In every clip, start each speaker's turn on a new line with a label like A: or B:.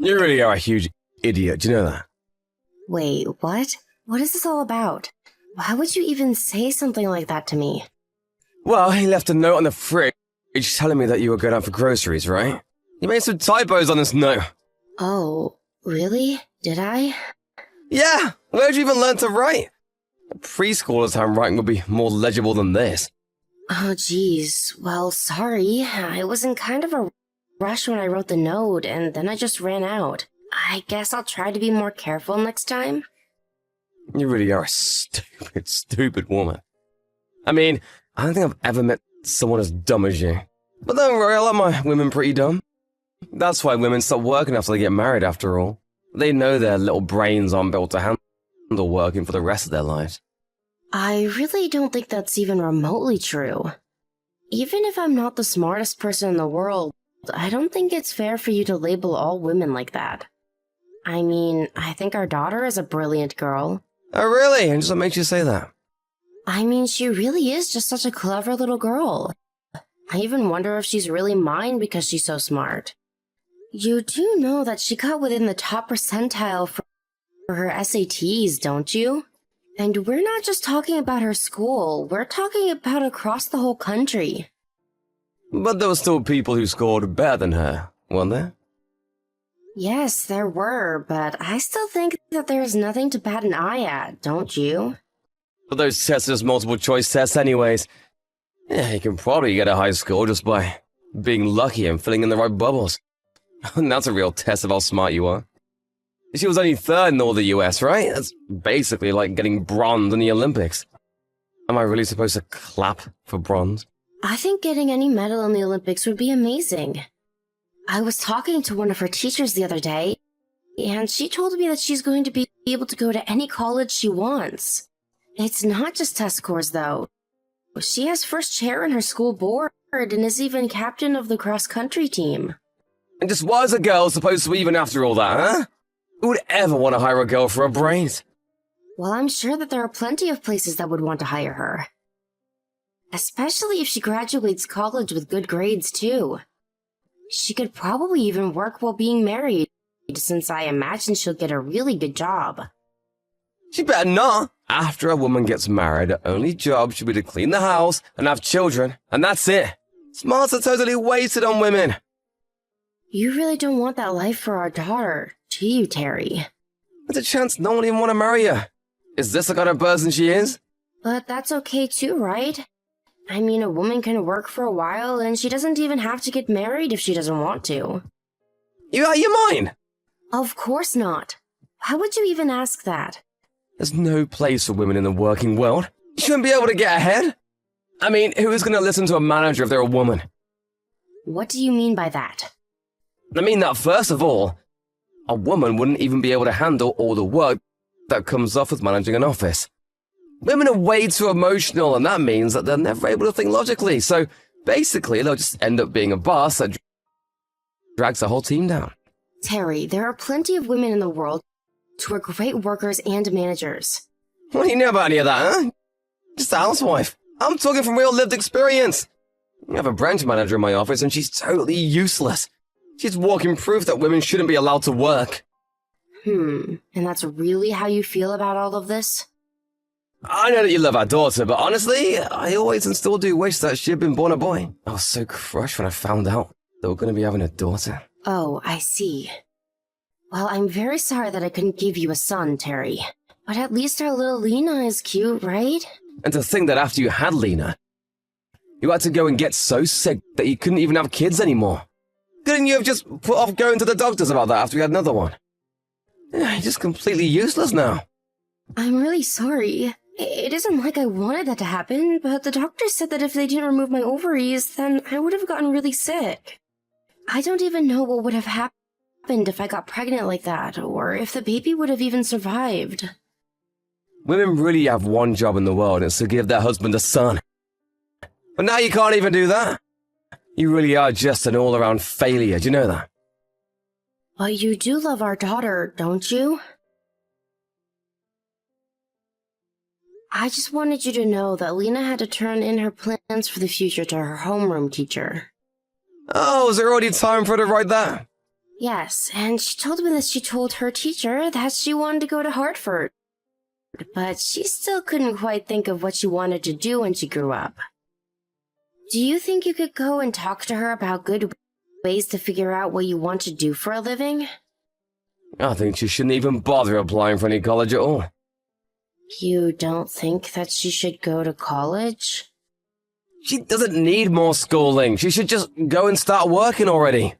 A: You really are a huge idiot, do you know that?
B: Wait, what? What is this all about? Why would you even say something like that to me?
A: Well, he left a note on the fridge telling me that you were going out for groceries, right? You made some typos on this note.
B: Oh, really? Did I?
A: Yeah, where'd you even learn to write? A preschooler's handwriting would be more legible than this.
B: Oh, geez. Well, sorry. I was in kind of a rush when I wrote the note, and then I just ran out. I guess I'll try to be more careful next time.
A: You really are a stupid woman. I mean, I don't think I've ever met someone as dumb as you. But don't worry, I like my women pretty dumb. That's why women stop working after they get married, after all. They know their little brains aren't built to handle working for the rest of their lives.
B: I really don't think that's even remotely true. Even if I'm not the smartest person in the world, I don't think it's fair for you to label all women like that. I mean, I think our daughter is a brilliant girl.
A: Oh, really? And just what makes you say that?
B: I mean, she really is just such a clever little girl. I even wonder if she's really mine because she's so smart. You do know that she got within the top percentile for her SATs, don't you? And we're not just talking about her school, we're talking about across the whole country.
A: But there were still people who scored better than her, weren't there?
B: Yes, there were, but I still think that there's nothing to bat an eye at, don't you?
A: But those tests are just multiple choice tests anyways. Yeah, you can probably get a high score just by being lucky and filling in the right bubbles. And that's a real test of how smart you are. She was only third in all the US, right? That's basically like getting bronze in the Olympics. Am I really supposed to clap for bronze?
B: I think getting any medal in the Olympics would be amazing. I was talking to one of her teachers the other day, and she told me that she's going to be able to go to any college she wants. It's not just test scores, though. She has first chair in her school board and is even captain of the cross-country team.
A: And just why is a girl supposed to even after all that, huh? Who would ever want to hire a girl for her brains?
B: Well, I'm sure that there are plenty of places that would want to hire her. Especially if she graduates college with good grades, too. She could probably even work while being married, since I imagine she'll get a really good job.
A: She better not. After a woman gets married, her only job should be to clean the house and have children, and that's it. Smarts are totally wasted on women.
B: You really don't want that life for our daughter, do you, Terry?
A: There's a chance no one even want to marry her. Is this the kind of person she is?
B: But that's okay too, right? I mean, a woman can work for a while, and she doesn't even have to get married if she doesn't want to.
A: You out of your mind?
B: Of course not. How would you even ask that?
A: There's no place for women in the working world. You shouldn't be able to get ahead. I mean, who is going to listen to a manager if they're a woman?
B: What do you mean by that?
A: I mean that, first of all, a woman wouldn't even be able to handle all the work that comes off with managing an office. Women are way too emotional, and that means that they're never able to think logically, so basically they'll just end up being a boss that drags the whole team down.
B: Terry, there are plenty of women in the world who are great workers and managers.
A: What do you know about any of that, huh? Just a housewife. I'm talking from real lived experience. I have a branch manager in my office, and she's totally useless. She's walking proof that women shouldn't be allowed to work.
B: And that's really how you feel about all of this?
A: I know that you love our daughter, but honestly, I always and still do wish that she had been born a boy. I was so crushed when I found out they were going to be having a daughter.
B: Oh, I see. Well, I'm very sorry that I couldn't give you a son, Terry. But at least our little Lena is cute, right?
A: And to think that after you had Lena, you had to go and get so sick that you couldn't even have kids anymore. Couldn't you have just put off going to the doctors about that after you had another one? You're just completely useless now.
B: I'm really sorry. It isn't like I wanted that to happen, but the doctor said that if they didn't remove my ovaries, then I would have gotten really sick. I don't even know what would have happened if I got pregnant like that, or if the baby would have even survived.
A: Women really have one job in the world, and it's to give their husband a son. But now you can't even do that. You really are just an all-around failure, do you know that?
B: But you do love our daughter, don't you? I just wanted you to know that Lena had to turn in her plans for the future to her homeroom teacher.
A: Oh, is there already time for her to write that?
B: Yes, and she told me that she told her teacher that she wanted to go to Hartford, but she still couldn't quite think of what she wanted to do when she grew up. Do you think you could go and talk to her about good ways to figure out what you want to do for a living?
A: I think she shouldn't even bother applying for any college at all.
B: You don't think that she should go to college?
A: She doesn't need more schooling. She should just go and start working already.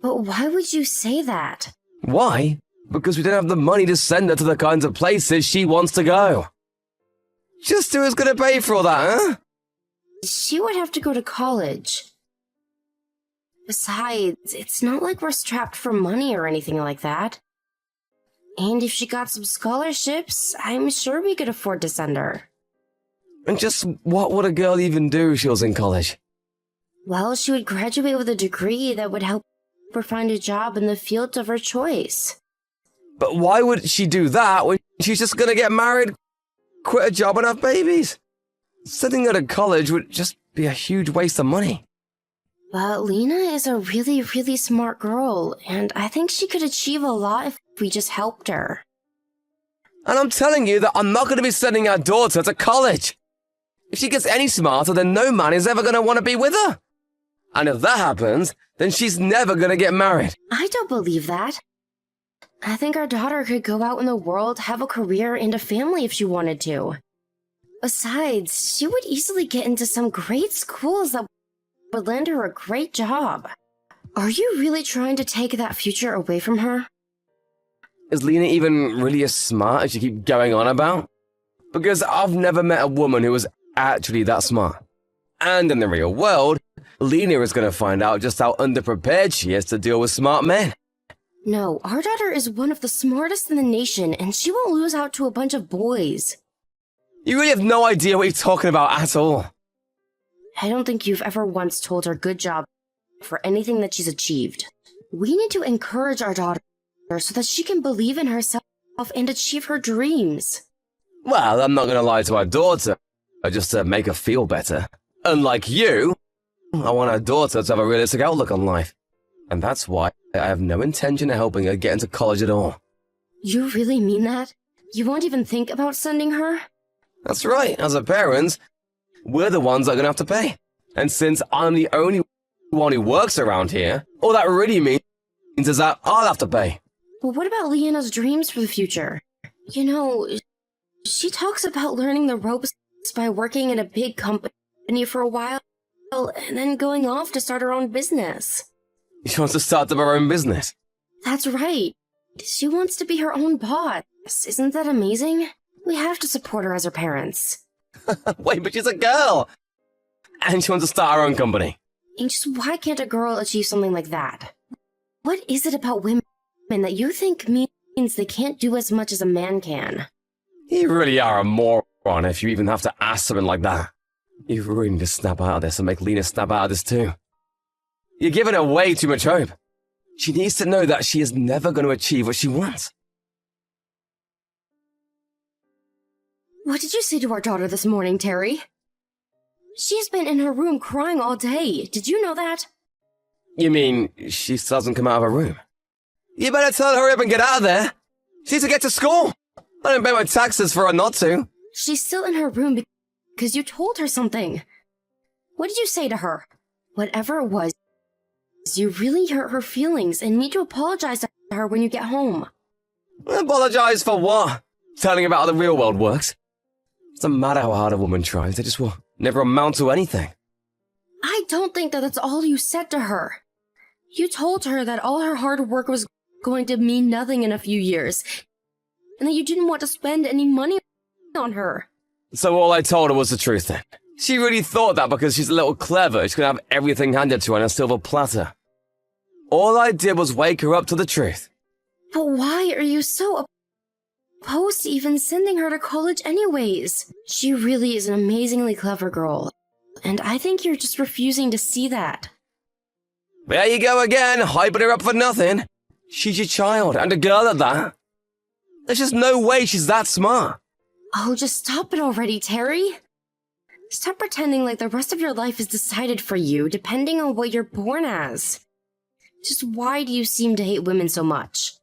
B: But why would you say that?
A: Why? Because we don't have the money to send her to the kinds of places she wants to go. Just who is going to pay for all that, huh?
B: She would have to go to college. Besides, it's not like we're strapped for money or anything like that. And if she got some scholarships, I'm sure we could afford to send her.
A: And just what would a girl even do if she was in college?
B: Well, she would graduate with a degree that would help her find a job in the field of her choice.
A: But why would she do that when she's just going to get married, quit a job and have babies? Sending her to college would just be a huge waste of money.
B: But Lena is a really, really smart girl, and I think she could achieve a lot if we just helped her.
A: And I'm telling you that I'm not going to be sending our daughter to college. If she gets any smarter, then no man is ever going to want to be with her. And if that happens, then she's never going to get married.
B: I don't believe that. I think our daughter could go out in the world, have a career and a family if she wanted to. Besides, she would easily get into some great schools that would land her a great job. Are you really trying to take that future away from her?
A: Is Lena even really as smart as you keep going on about? Because I've never met a woman who was actually that smart. And in the real world, Lena is going to find out just how underprepared she is to deal with smart men.
B: No, our daughter is one of the smartest in the nation, and she won't lose out to a bunch of boys.
A: You really have no idea what you're talking about at all.
B: I don't think you've ever once told her good job for anything that she's achieved. We need to encourage our daughter so that she can believe in herself and achieve her dreams.
A: Well, I'm not going to lie to our daughter, just to make her feel better. Unlike you, I want our daughter to have a realistic outlook on life. And that's why I have no intention of helping her get into college at all.
B: You really mean that? You won't even think about sending her?
A: That's right, as her parents, we're the ones that are going to have to pay. And since I'm the only one who works around here, all that really means is that I'll have to pay.
B: But what about Leanna's dreams for the future? You know, she talks about learning the ropes by working in a big company for a while and then going off to start her own business.
A: She wants to start up her own business.
B: That's right. She wants to be her own boss. Isn't that amazing? We have to support her as her parents.
A: Wait, but she's a girl! And she wants to start her own company.
B: And just why can't a girl achieve something like that? What is it about women that you think means they can't do as much as a man can?
A: You really are a moron if you even have to ask something like that. You really need to snap out of this and make Lena snap out of this too. You're giving her way too much hope. She needs to know that she is never going to achieve what she wants.
B: What did you say to our daughter this morning, Terry? She's been in her room crying all day. Did you know that?
A: You mean she still hasn't come out of her room? You better tell her hurry up and get out of there. She needs to get to school. I don't pay my taxes for her not to.
B: She's still in her room because you told her something. What did you say to her? Whatever it was, you really hurt her feelings and need to apologize to her when you get home.
A: Apologize for what? Telling about how the real world works? It doesn't matter how hard a woman tries, they just will never amount to anything.
B: I don't think that that's all you said to her. You told her that all her hard work was going to mean nothing in a few years, and that you didn't want to spend any money on her.
A: So all I told her was the truth then. She really thought that because she's a little clever, she's gonna have everything handed to her on a silver platter. All I did was wake her up to the truth.
B: But why are you so opposed to even sending her to college anyways? She really is an amazingly clever girl, and I think you're just refusing to see that.
A: There you go again, hyping her up for nothing. She's your child, and a girl at that. There's just no way she's that smart.
B: Oh, just stop it already, Terry. Stop pretending like the rest of your life is decided for you, depending on what you're born as. Just why do you seem to hate women so much?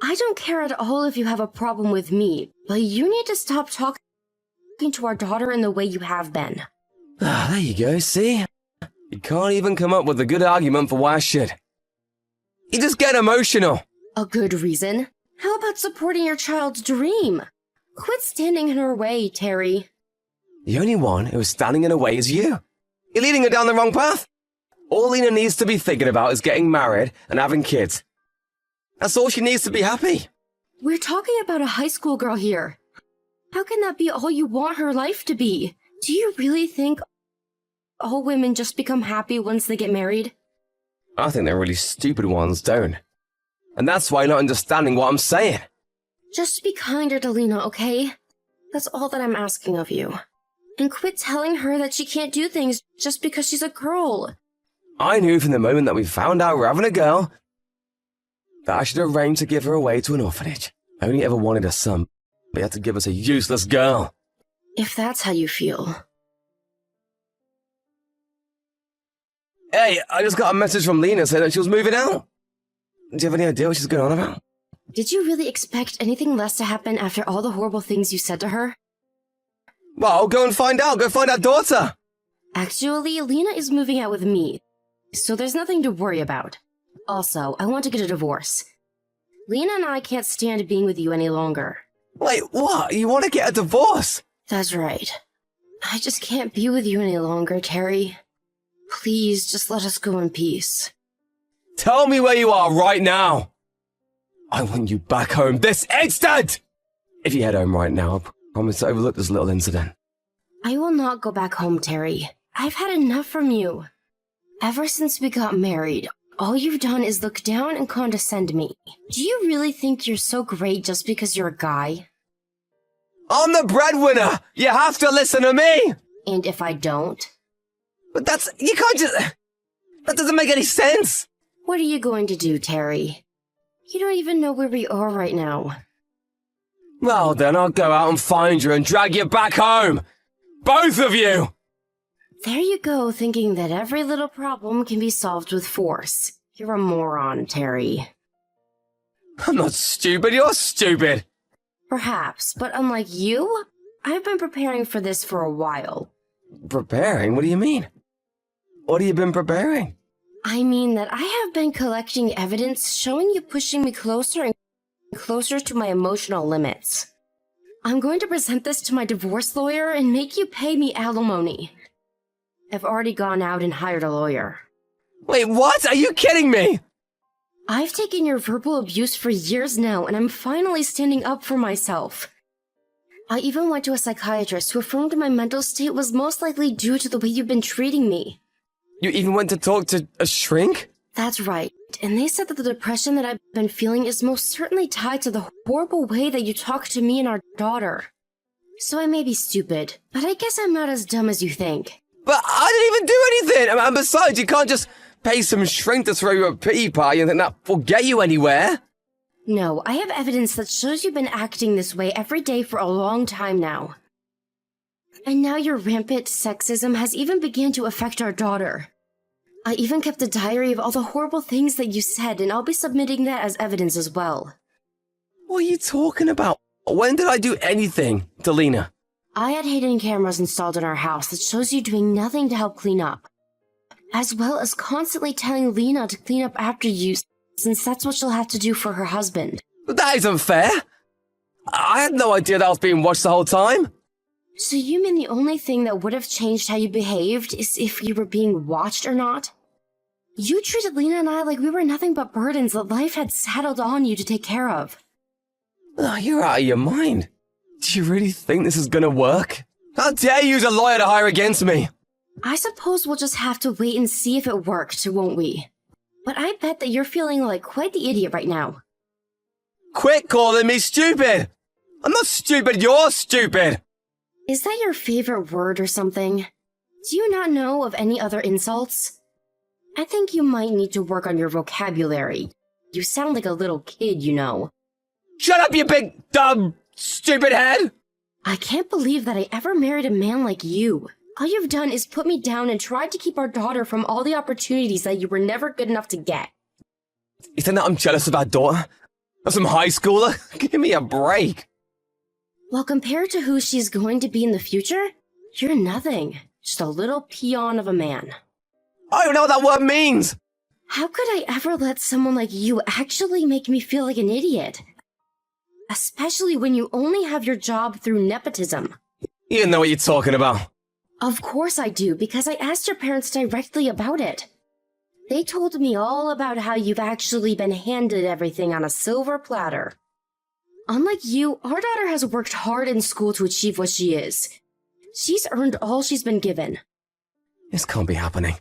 B: I don't care at all if you have a problem with me, but you need to stop talking to our daughter in the way you have been.
A: Ah, there you go, see? You can't even come up with a good argument for why I should. You just get emotional.
B: A good reason? How about supporting your child's dream? Quit standing in her way, Terry.
A: The only one who is standing in her way is you. You're leading her down the wrong path. All Lena needs to be thinking about is getting married and having kids. That's all she needs to be happy.
B: We're talking about a high school girl here. How can that be all you want her life to be? Do you really think all women just become happy once they get married?
A: I think they're really stupid ones, don't. And that's why you're not understanding what I'm saying.
B: Just be kinder to Lena, okay? That's all that I'm asking of you. And quit telling her that she can't do things just because she's a girl.
A: I knew from the moment that we found out we're having a girl that I should arrange to give her away to an orphanage. I only ever wanted a son, but you had to give us a useless girl.
B: If that's how you feel.
A: Hey, I just got a message from Lena saying that she was moving out. Do you have any idea what she's going on about?
B: Did you really expect anything less to happen after all the horrible things you said to her?
A: Well, go and find out. Go find our daughter.
B: Actually, Lena is moving out with me, so there's nothing to worry about. Also, I want to get a divorce. Lena and I can't stand being with you any longer.
A: Wait, what? You want to get a divorce?
B: That's right. I just can't be with you any longer, Terry. Please, just let us go in peace.
A: Tell me where you are right now. I want you back home this instant! If you head home right now, I promise to overlook this little incident.
B: I will not go back home, Terry. I've had enough from you. Ever since we got married, all you've done is look down and condescend me. Do you really think you're so great just because you're a guy?
A: I'm the breadwinner! You have to listen to me!
B: And if I don't?
A: But you can't just... That doesn't make any sense!
B: What are you going to do, Terry? You don't even know where we are right now.
A: Well, then I'll go out and find you and drag you back home! Both of you!
B: There you go, thinking that every little problem can be solved with force. You're a moron, Terry.
A: I'm not stupid, you're stupid!
B: Perhaps, but unlike you, I've been preparing for this for a while.
A: Preparing? What do you mean? What have you been preparing?
B: I mean that I have been collecting evidence showing you pushing me closer and closer to my emotional limits. I'm going to present this to my divorce lawyer and make you pay me alimony. I've already gone out and hired a lawyer.
A: Wait, what? Are you kidding me?
B: I've taken your verbal abuse for years now, and I'm finally standing up for myself. I even went to a psychiatrist who affirmed my mental state was most likely due to the way you've been treating me.
A: You even went to talk to a shrink?
B: That's right, and they said that the depression that I've been feeling is most certainly tied to the horrible way that you talk to me and our daughter. So I may be stupid, but I guess I'm not as dumb as you think.
A: But I didn't even do anything! And besides, you can't just pay some shrink to throw you a pity party and think that will get you anywhere.
B: No, I have evidence that shows you've been acting this way every day for a long time now. And now your rampant sexism has even begun to affect our daughter. I even kept a diary of all the horrible things that you said, and I'll be submitting that as evidence as well.
A: What are you talking about? When did I do anything to Lena?
B: I had hidden cameras installed in our house that shows you doing nothing to help clean up, as well as constantly telling Lena to clean up after you, since that's what she'll have to do for her husband.
A: But that isn't fair! I had no idea that I was being watched the whole time!
B: So you mean the only thing that would have changed how you behaved is if you were being watched or not? You treated Lena and I like we were nothing but burdens that life had saddled on you to take care of.
A: Oh, you're out of your mind. Do you really think this is gonna work? How dare you use a lawyer to hire against me?
B: I suppose we'll just have to wait and see if it worked, won't we? But I bet that you're feeling like quite the idiot right now.
A: Quit calling me stupid! I'm not stupid, you're stupid!
B: Is that your favorite word or something? Do you not know of any other insults? I think you might need to work on your vocabulary. You sound like a little kid, you know.
A: Shut up, you big, dumb, stupid head!
B: I can't believe that I ever married a man like you. All you've done is put me down and tried to keep our daughter from all the opportunities that you were never good enough to get.
A: You think that I'm jealous of our daughter? Of some high schooler? Give me a break.
B: Well, compared to who she's going to be in the future, you're nothing. Just a little peon of a man.
A: I don't know what that word means!
B: How could I ever let someone like you actually make me feel like an idiot? Especially when you only have your job through nepotism.
A: You know what you're talking about.
B: Of course I do, because I asked your parents directly about it. They told me all about how you've actually been handed everything on a silver platter. Unlike you, our daughter has worked hard in school to achieve what she is. She's earned all she's been given.
A: This can't be happening.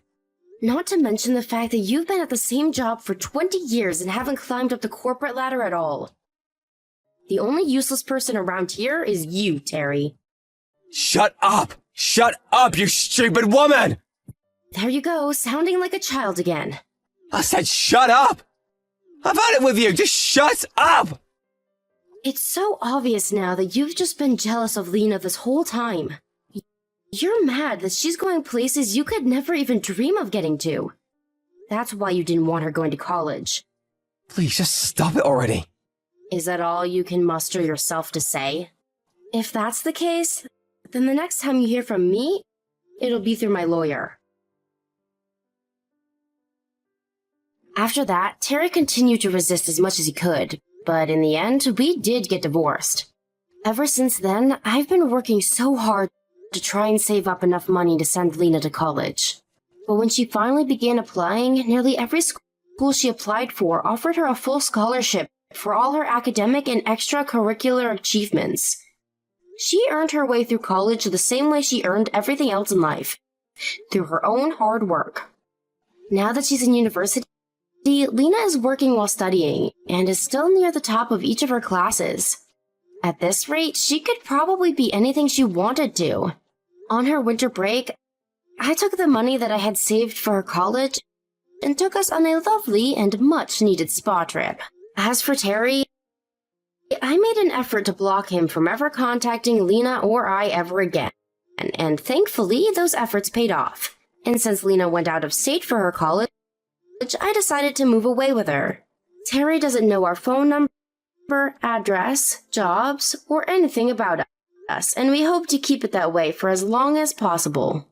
B: Not to mention the fact that you've been at the same job for 20 years and haven't climbed up the corporate ladder at all. The only useless person around here is you, Terry.
A: Shut up! Shut up, you stupid woman!
B: There you go, sounding like a child again.
A: I said shut up! I've had it with you, just shut up!
B: It's so obvious now that you've just been jealous of Lena this whole time. You're mad that she's going places you could never even dream of getting to. That's why you didn't want her going to college.
A: Please, just stop it already.
B: Is that all you can muster yourself to say? If that's the case, then the next time you hear from me, it'll be through my lawyer. After that, Terry continued to resist as much as he could, but in the end, we did get divorced. Ever since then, I've been working so hard to try and save up enough money to send Lena to college. But when she finally began applying, nearly every school she applied for offered her a full scholarship for all her academic and extracurricular achievements. She earned her way through college the same way she earned everything else in life, through her own hard work. Now that she's in university, Lena is working while studying, and is still near the top of each of her classes. At this rate, she could probably be anything she wanted to. On her winter break, I took the money that I had saved for her college and took us on a lovely and much-needed spa trip. As for Terry, I made an effort to block him from ever contacting Lena or I ever again, and thankfully those efforts paid off. And since Lena went out of state for her college, I decided to move away with her. Terry doesn't know our phone number, address, jobs, or anything about us, and we hope to keep it that way for as long as possible.